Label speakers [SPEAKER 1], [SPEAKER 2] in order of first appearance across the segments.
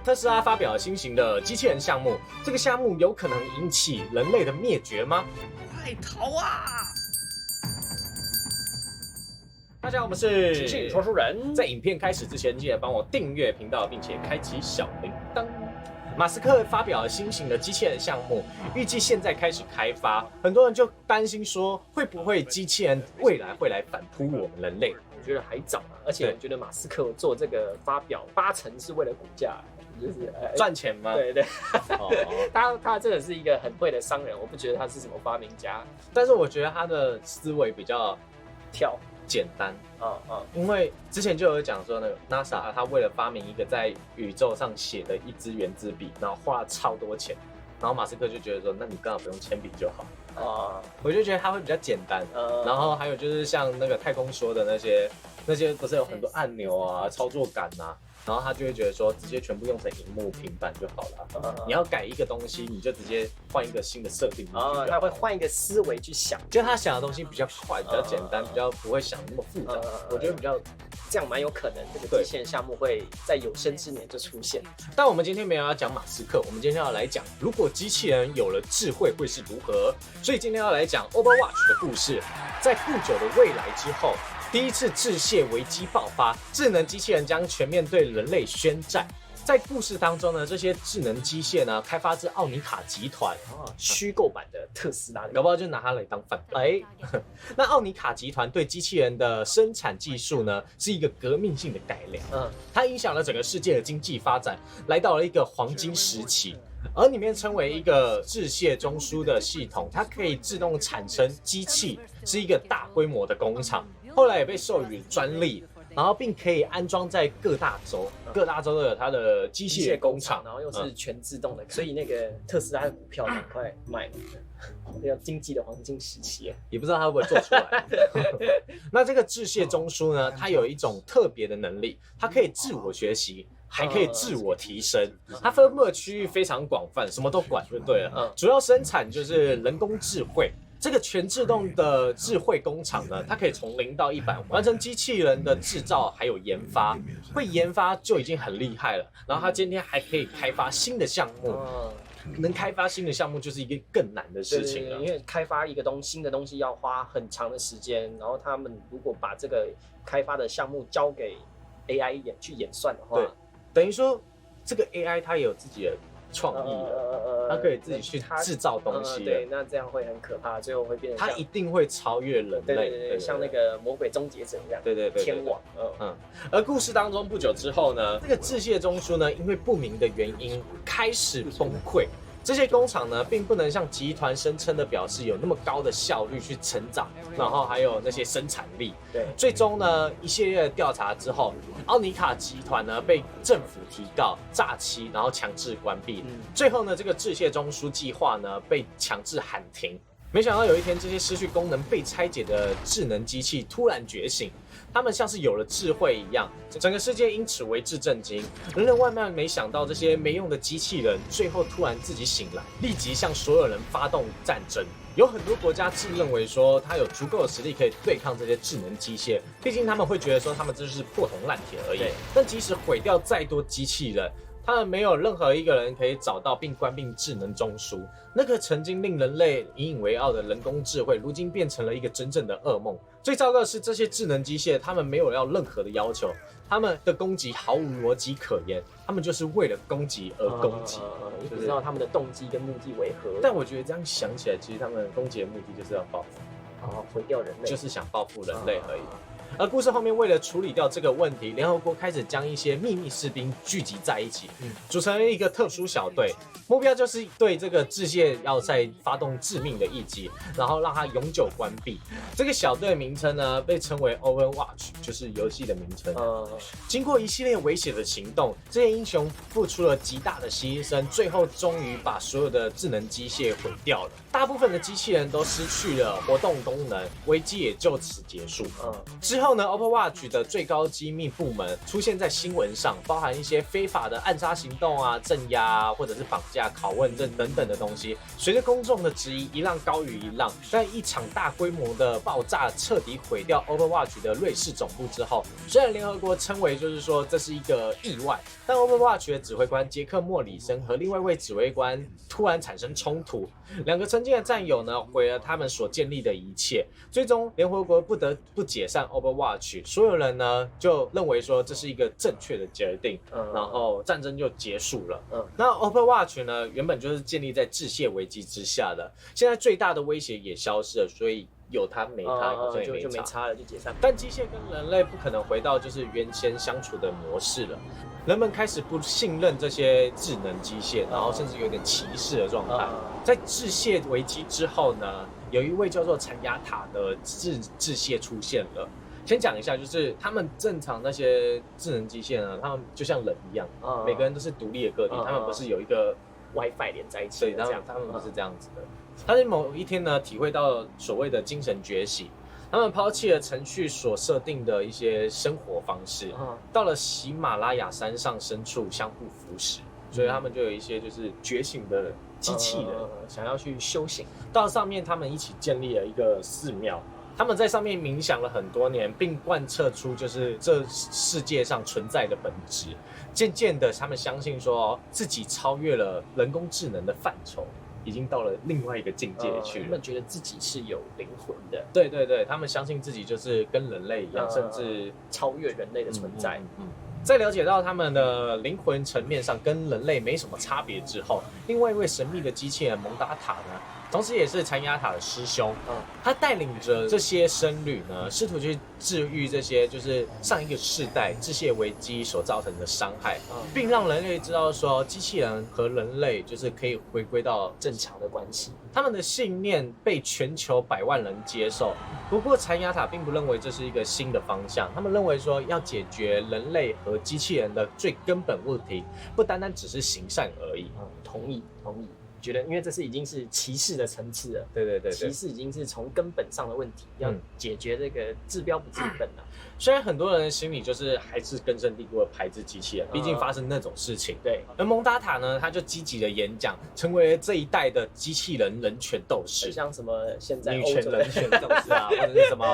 [SPEAKER 1] 特斯拉发表了新型的机器人项目，这个项目有可能引起人类的灭绝吗？
[SPEAKER 2] 快逃啊！
[SPEAKER 1] 大家好，我们是
[SPEAKER 2] 即兴说书人。
[SPEAKER 1] 在影片开始之前，记得帮我订阅频道，并且开启小铃铛。马斯克发表了新型的机器人项目，预计现在开始开发，很多人就担心说，会不会机器人未来会来反扑我们人类？
[SPEAKER 2] 我觉得还早啊，而且我觉得马斯克做这个发表8成是为了股价，就是
[SPEAKER 1] 赚钱吗？
[SPEAKER 2] 对对，
[SPEAKER 1] 哦，
[SPEAKER 2] 他真的是一个很会的商人，我不觉得他是什么发明家。
[SPEAKER 1] 但是我觉得他的思维比较
[SPEAKER 2] 跳
[SPEAKER 1] 简单。
[SPEAKER 2] 啊，
[SPEAKER 1] 因为之前就有讲说，那个 NASA 他为了发明一个在宇宙上写的一支原子笔，然后花了超多钱，然后马斯克就觉得说，那你刚好不用铅笔就好。我就觉得他会比较简单。然后还有就是像那个太空说的那些不是有很多按钮啊、操作杆啊，然后他就会觉得说，直接全部用成荧幕、平板就好了。你要改一个东西，你就直接换一个新的设定。
[SPEAKER 2] 他会换一个思维去想，
[SPEAKER 1] 就他想的东西比较快、比较简单、比较不会想那么复杂。我觉得比较
[SPEAKER 2] 这样蛮有可能这个机器人项目会在有生之年就出现。
[SPEAKER 1] 但我们今天没有要讲马斯克，我们今天要来讲，如果机器人有了智慧会是如何。所以今天要来讲 Overwatch 的故事，在不久的未来之后。第一次致谢危机爆发，智能机器人将全面对人类宣战。在故事当中呢，这些智能机械呢，开发自奥尼卡集团，
[SPEAKER 2] 虚构版的特斯拉，
[SPEAKER 1] 搞不好就拿它来当范本。那奥尼卡集团对机器人的生产技术呢，是一个革命性的改良。它影响了整个世界的经济发展，来到了一个黄金时期。而里面称为一个致谢中枢的系统，它可以自动产生机器，是一个大规模的工厂。后来也被授予专利，然后并可以安装在各大洲，各大洲都有它的机械工厂，
[SPEAKER 2] 然后又是全自动的，所以那个特斯拉的股票赶快卖了，要经济的黄金时期，
[SPEAKER 1] 也不知道它会不会做出来。那这个致谢中枢呢，它有一种特别的能力，它可以自我学习。还可以自我提升，它分布的区域非常广泛，什么都管就对了。主要生产就是人工智慧。这个全自动的智慧工厂呢，它可以从0到100完成机器人的制造还有研发，会研发就已经很厉害了。然后它今天还可以开发新的项目，能开发新的项目就是一个更难的事情了。
[SPEAKER 2] 因为开发一个新的东西要花很长的时间，然后他们如果把这个开发的项目交给 AI 去演算的话，
[SPEAKER 1] 等于说这个 AI 它也有自己的创意了，它可以自己去制造东西。
[SPEAKER 2] 对，那这样会很可怕，最后会变成
[SPEAKER 1] 它一定会超越人类。
[SPEAKER 2] 对，像那个魔鬼终结者一样。对，天网。
[SPEAKER 1] 而故事当中不久之后呢，这个致谢中枢呢，因为不明的原因开始崩溃。这些工厂呢，并不能像集团声称的表示有那么高的效率去成长，然后还有那些生产力。
[SPEAKER 2] 对，
[SPEAKER 1] 最终呢，一系列的调查之后，奥尼卡集团呢被政府提告诈欺，然后强制关闭。最后呢，这个致谢中枢计划呢被强制喊停。没想到有一天，这些失去功能被拆解的智能机器突然觉醒，他们像是有了智慧一样，整个世界因此为之震惊。人人万万没想到，这些没用的机器人最后突然自己醒来，立即向所有人发动战争。有很多国家自认为说，他有足够的实力可以对抗这些智能机械，毕竟他们会觉得说，他们这就是破铜烂铁而已。但即使毁掉再多机器人，他们没有任何一个人可以找到并关闭智能中枢。那个曾经令人类引以为傲的人工智慧，如今变成了一个真正的噩梦。最糟糕的是，这些智能机械他们没有要任何的要求，他们的攻击毫无逻辑可言，他们就是为了攻击而攻击。
[SPEAKER 2] 你不知道他们的动机跟目的为何。
[SPEAKER 1] 但我觉得这样想起来，其实他们攻击的目的就是要报复，
[SPEAKER 2] 毁掉人类，
[SPEAKER 1] 就是想报复人类而已。而故事后面为了处理掉这个问题，联合国开始将一些秘密士兵聚集在一起，组成了一个特殊小队，目标就是对这个致谢要塞发动致命的一击，然后让它永久关闭。这个小队名称呢被称为 Overwatch， 就是游戏的名称。经过一系列危险的行动，这些英雄付出了极大的牺牲，最后终于把所有的智能机械毁掉了。大部分的机器人都失去了活动功能，危机也就此结束。之之后呢 ，Overwatch 的最高机密部门出现在新闻上，包含一些非法的暗杀行动啊、镇压啊，或者是绑架、拷问等等的东西。随着公众的质疑一浪高于一浪，在一场大规模的爆炸彻底毁掉 Overwatch 的瑞士总部之后，虽然联合国称为就是说这是一个意外，但 Overwatch 的指挥官杰克莫里森和另外一位指挥官突然产生冲突，两个曾经的战友呢毁了他们所建立的一切，最终联合国不得不解散 Overwatch， 所有人呢就认为说这是一个正确的决定，然后战争就结束了。那 Overwatch 呢原本就是建立在致谢危机之下的，现在最大的威胁也消失了，所以有它没它好像也没差，
[SPEAKER 2] 就没差了，就解散。
[SPEAKER 1] 但机械跟人类不可能回到就是原先相处的模式了，人们开始不信任这些智能机械，然后甚至有点歧视的状态。在致谢危机之后呢，有一位叫做残牙塔的致谢出现了。先讲一下，就是他们正常那些智能机械呢，他们就像人一样，每个人都是独立的个体，他们不是有一个
[SPEAKER 2] WiFi 连在一起，
[SPEAKER 1] 所以他们不是这样子的。但是某一天呢，体会到所谓的精神觉醒，他们抛弃了程序所设定的一些生活方式，到了喜马拉雅山上深处相互扶持，所以他们就有一些就是觉醒的机器人，
[SPEAKER 2] 想要去修行。
[SPEAKER 1] 到上面他们一起建立了一个寺庙。他们在上面冥想了很多年，并贯彻出就是这世界上存在的本质。渐渐的，他们相信说自己超越了人工智能的范畴，已经到了另外一个境界去了。
[SPEAKER 2] 他们觉得自己是有灵魂的。
[SPEAKER 1] 对对对，他们相信自己就是跟人类一样，甚至
[SPEAKER 2] 超越人类的存在。
[SPEAKER 1] 在了解到他们的灵魂层面上跟人类没什么差别之后，另外一位神秘的机器人蒙达塔呢，同时也是残牙塔的师兄，他带领着这些僧侣呢，试图去治愈这些就是上一个世代致谢危机所造成的伤害，并让人类知道说机器人和人类就是可以回归到
[SPEAKER 2] 正常的关系。
[SPEAKER 1] 他们的信念被全球100万人接受，不过残牙塔并不认为这是一个新的方向，他们认为说要解决人类和机器人的最根本问题，不单单只是行善而已。
[SPEAKER 2] 同意。觉得，因为这是已经是歧视的层次了。
[SPEAKER 1] 对，
[SPEAKER 2] 歧视已经是从根本上的问题，要解决这个治标不治本了。
[SPEAKER 1] 虽然很多人的心里就是还是根深蒂固的排斥机器人，毕竟发生那种事情。
[SPEAKER 2] 对。
[SPEAKER 1] 而蒙达塔呢，他就积极的演讲，成为这一代的机器人人权斗士，
[SPEAKER 2] 像什么现在
[SPEAKER 1] 女权人权斗士啊，或者是什么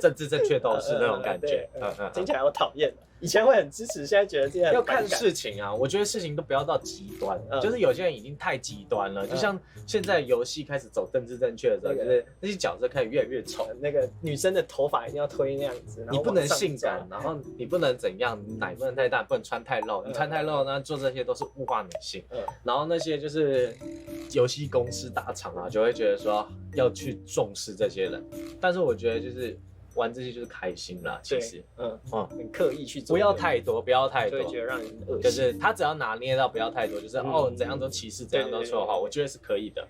[SPEAKER 1] 政治正确斗士那种感觉。
[SPEAKER 2] 听起来好讨厌。以前会很支持，现在觉得这样
[SPEAKER 1] 要看事情啊。我觉得事情都不要到极端，就是有些人已经太极端了。就像现在游戏开始走政治正确的时候，就是那些角色开始越来越丑。
[SPEAKER 2] 那个女生的头发一定要推那样子，
[SPEAKER 1] 你不能性感，然后你不能怎样，奶不能太大，不能穿太露。你穿太露呢，做这些都是物化女性。然后那些就是游戏公司大厂啊，就会觉得说要去重视这些人。但是我觉得就是玩这些就是开心啦，其实，
[SPEAKER 2] 很刻意去做，
[SPEAKER 1] 不要太多，就
[SPEAKER 2] 会觉得让人恶心。
[SPEAKER 1] 就是他只要拿捏到不要太多，就是怎样都歧视，怎样都说好，我觉得是可以的，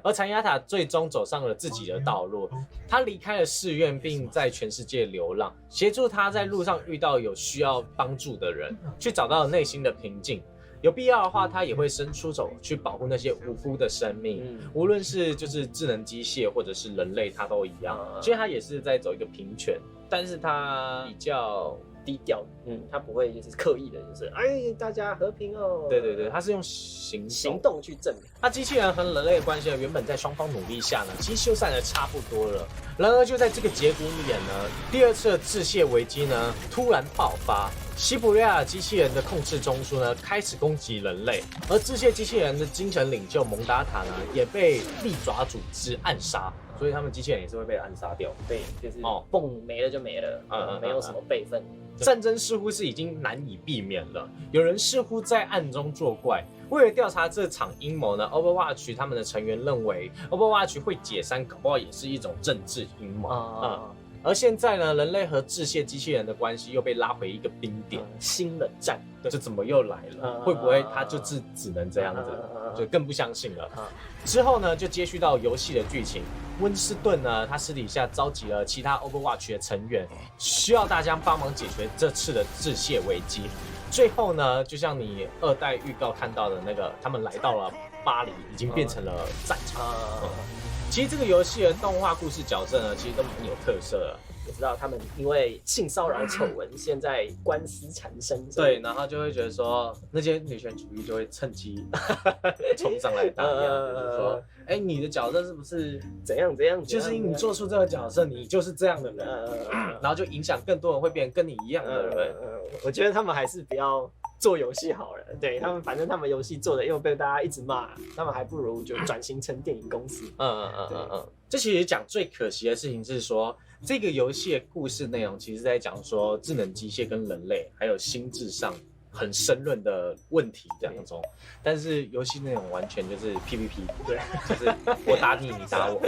[SPEAKER 1] 而残牙塔最终走上了自己的道路，他离开了寺院，并在全世界流浪，协助他在路上遇到有需要帮助的人，去找到内心的平静。有必要的话，他也会伸出手去保护那些无辜的生命，无论是就是智能机械或者是人类，他都一样。所以他也是在走一个平权，但是他比较
[SPEAKER 2] 低调，他不会就是刻意的，就是大家和平哦。
[SPEAKER 1] 对，他是用行
[SPEAKER 2] 动去证明。
[SPEAKER 1] 那机器人和人类的关系呢，原本在双方努力下呢，其实修缮的差不多了。然而就在这个节骨眼呢，第二次的致谢危机呢突然爆发。西伯利亚机器人的控制中枢呢开始攻击人类，而致谢机器人的精神领袖蒙达塔呢也被利爪组织暗杀。所以他们机器人也是会被暗杀掉。
[SPEAKER 2] 对，就是蹦没了就没了，没有什么备份。
[SPEAKER 1] 战争似乎是已经难以避免了，有人似乎在暗中作怪。为了调查这场阴谋呢 ，Overwatch 他们的成员认为 Overwatch 会解散，搞不好也是一种政治阴谋。而现在呢，人类和致谢机器人的关系又被拉回一个冰点，
[SPEAKER 2] 新冷战，
[SPEAKER 1] 这怎么又来了？会不会他就只能这样子？就更不相信了。之后呢，就接续到游戏的剧情。温斯顿呢，他私底下召集了其他 Overwatch 的成员，需要大家帮忙解决这次的致谢危机。最后呢，就像你2代预告看到的那个，他们来到了巴黎，已经变成了战场。其实这个游戏的动画故事角色呢，其实都蛮有特色的。
[SPEAKER 2] 我知道他们因为性骚扰丑闻，现在官司缠身。
[SPEAKER 1] 对，然后就会觉得说，那些女权主义就会趁机冲上来打压，就是说，哎，你的角色是不是
[SPEAKER 2] 怎样？
[SPEAKER 1] 就是你做出这个角色，你就是这样的人，然后就影响更多人会变成跟你一样的人。
[SPEAKER 2] 我觉得他们还是不要做游戏好了。对他们，反正他们游戏做的又被大家一直骂，他们还不如就转型成电影公司。
[SPEAKER 1] 这其实讲最可惜的事情是说，这个游戏的故事内容其实在讲说智能机械跟人类还有心智上很深论的问题这样中，但是游戏内容完全就是 PVP， 对，就是我打你，你打我，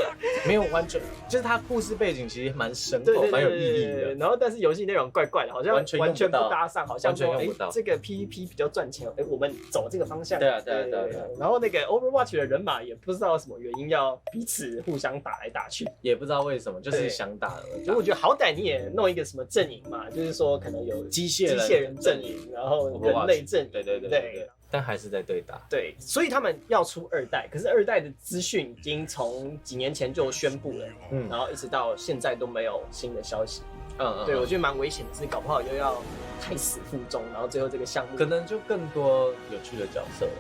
[SPEAKER 1] 没有完全，就是它故事背景其实蛮深厚，蛮有意义的。
[SPEAKER 2] 然后但是游戏内容怪怪的，好像完全不搭上，好像
[SPEAKER 1] 完全用不到。
[SPEAKER 2] 这个 PVP 比较赚钱，我们走这个方向。
[SPEAKER 1] 对啊。
[SPEAKER 2] 然后那个 Overwatch 的人马也不知道什么原因要彼此互相打来打去，
[SPEAKER 1] 也不知道为什么，就是想打而已。
[SPEAKER 2] 所以我觉得好歹你也弄一个什么阵营嘛，就是说可能有
[SPEAKER 1] 机械
[SPEAKER 2] 人阵营，然后人类阵营，
[SPEAKER 1] 对，但还是在对打。
[SPEAKER 2] 对，所以他们要出2代，可是2代的资讯已经从几年前就宣布了，然后一直到现在都没有新的消息。对，我觉得蛮危险的是，搞不好又要胎死腹中，然后最后这个项目
[SPEAKER 1] 可能就更多有趣的角色了。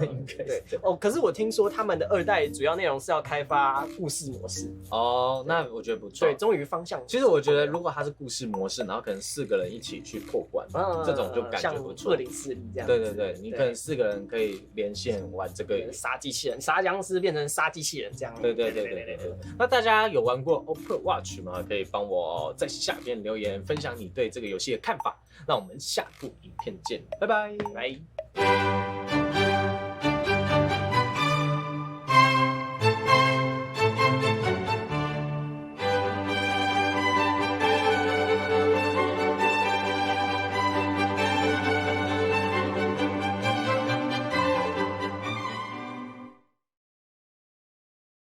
[SPEAKER 2] 应该对哦。可是我听说他们的2代主要内容是要开发故事模式
[SPEAKER 1] 哦，那我觉得不错。
[SPEAKER 2] 对，终于方向。
[SPEAKER 1] 其实我觉得如果它是故事模式，然后可能4个人一起去破关，这种就感觉不错。
[SPEAKER 2] 像2040这样。
[SPEAKER 1] 对，你可能4个人可以连线玩这个
[SPEAKER 2] 杀机器人，杀僵尸变成杀机器人这样。
[SPEAKER 1] 对。那大家有玩过 Overwatch 吗？可以帮我在下面留言分享你对这个游戏的看法。那我们下部影片见，拜拜。